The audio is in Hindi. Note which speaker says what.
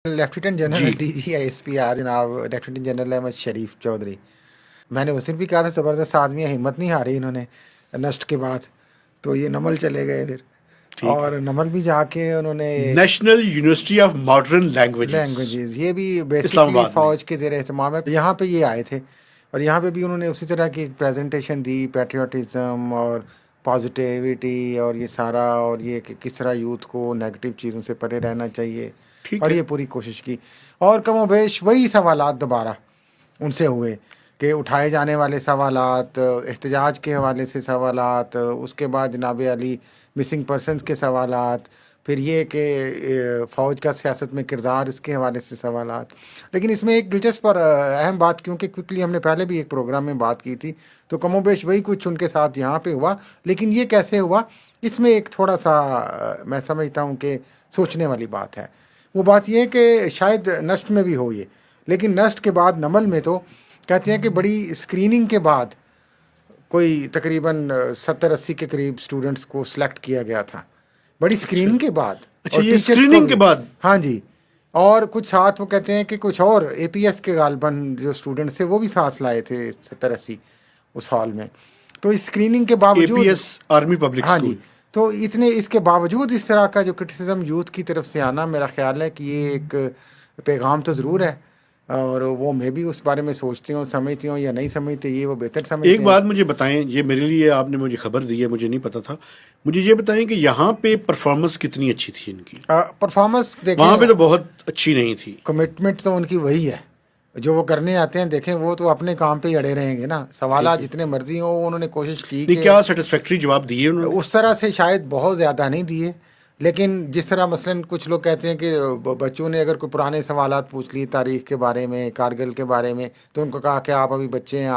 Speaker 1: लेफ्टिनेंट जनरल
Speaker 2: जी।
Speaker 1: DGISPR जनाब लेफ्टिनेंट जनरल अहमद शरीफ चौधरी। मैंने उस दिन भी कहा था ज़बरदस्त आदमी है, हिम्मत नहीं हारी इन्होंने नष्ट के बाद। तो ये नमल चले गए फिर,
Speaker 2: ठीक है।
Speaker 1: और नमल भी जाके उन्होंने
Speaker 2: national university of modern languages,
Speaker 1: languages, ये भी बेसिकली
Speaker 2: इस्लामाबाद में।
Speaker 1: फ़ौज के ज़ेर एहतमाम है। यहाँ पे ये आए थे और यहाँ पे भी उन्होंने उसी तरह की एक प्रेजेंटेशन दी, पैट्रियाटिज़म और पॉजिटिविटी और ये सारा, और ये कि किस तरह यूथ को नेगेटिव चीज़ों से परे रहना चाहिए,
Speaker 2: ठीक
Speaker 1: और
Speaker 2: है।
Speaker 1: ये पूरी कोशिश की। और कमोबेश वही सवालात दोबारा उनसे हुए कि उठाए जाने वाले सवालात, एहतजाज के हवाले से सवालात, उसके बाद जनाब अली मिसिंग पर्सनस के सवालात, फिर ये कि फ़ौज का सियासत में किरदार, इसके हवाले से सवालात। लेकिन इसमें एक दिलचस्प और अहम बात, क्योंकि क्विकली हमने पहले भी एक प्रोग्राम में बात की थी, तो कमोबेश वही कुछ उनके साथ यहाँ पे हुआ। लेकिन ये कैसे हुआ, इसमें एक थोड़ा सा मैं समझता हूँ कि सोचने वाली बात है। वो बात ये है कि शायद नष्ट में भी हो ये, लेकिन नष्ट के बाद नमल में तो कहते हैं कि बड़ी स्क्रीनिंग के बाद कोई तकरीबन 70-80 के करीब स्टूडेंट्स को सिलेक्ट किया गया था, बड़ी
Speaker 2: अच्छा।
Speaker 1: स्क्रीनिंग के बाद,
Speaker 2: अच्छा,
Speaker 1: और
Speaker 2: ये
Speaker 1: टीचर्स को
Speaker 2: स्क्रीनिंग के
Speaker 1: भी।
Speaker 2: बाद।
Speaker 1: हाँ जी। और कुछ साथ वो कहते हैं कि कुछ और APS के गालबन जो स्टूडेंट्स थे वो भी साथ लाए थे 70-80 उस हॉल में। तो इस स्क्रीनिंग के बावजूद,
Speaker 2: APS आर्मी पब्लिक
Speaker 1: हाँ जी,
Speaker 2: स्कूल।
Speaker 1: तो इतने इसके बावजूद इस तरह का जो क्रिटिसिज्म यूथ की तरफ से आना, मेरा ख्याल है कि ये एक पैगाम तो ज़रूर है। और वो मैं भी उस बारे में सोचती हूँ, समझती हूँ या नहीं समझते, ये वो बेहतर समझते
Speaker 2: एक
Speaker 1: हैं।
Speaker 2: बात मुझे बताएं, ये मेरे लिए आपने मुझे खबर दी है, मुझे नहीं पता था। मुझे ये बताएं कि यहाँ पे परफॉर्मेंस कितनी अच्छी थी इनकी।
Speaker 1: परफॉर्मेंस
Speaker 2: वहाँ पे
Speaker 1: देखें,
Speaker 2: तो बहुत अच्छी नहीं थी।
Speaker 1: कमिटमेंट तो उनकी वही है जो वो करने आते हैं। देखें, वो तो अपने काम पे ही अड़े रहेंगे ना,
Speaker 2: ठीक
Speaker 1: सवालात
Speaker 2: है।
Speaker 1: जितने मर्जी हो, उन्होंने कोशिश की
Speaker 2: नहीं,
Speaker 1: कि
Speaker 2: क्या सेटिस्फैक्ट्री जवाब दिए उन्होंने?
Speaker 1: उस तरह से शायद बहुत ज़्यादा नहीं दिए। लेकिन जिस तरह मसलन कुछ लोग कहते हैं कि बच्चों ने अगर कोई पुराने सवालात पूछ लिए तारीख़ के बारे में, कारगिल के बारे में, तो उनको कहा कि आप अभी बच्चे हैं,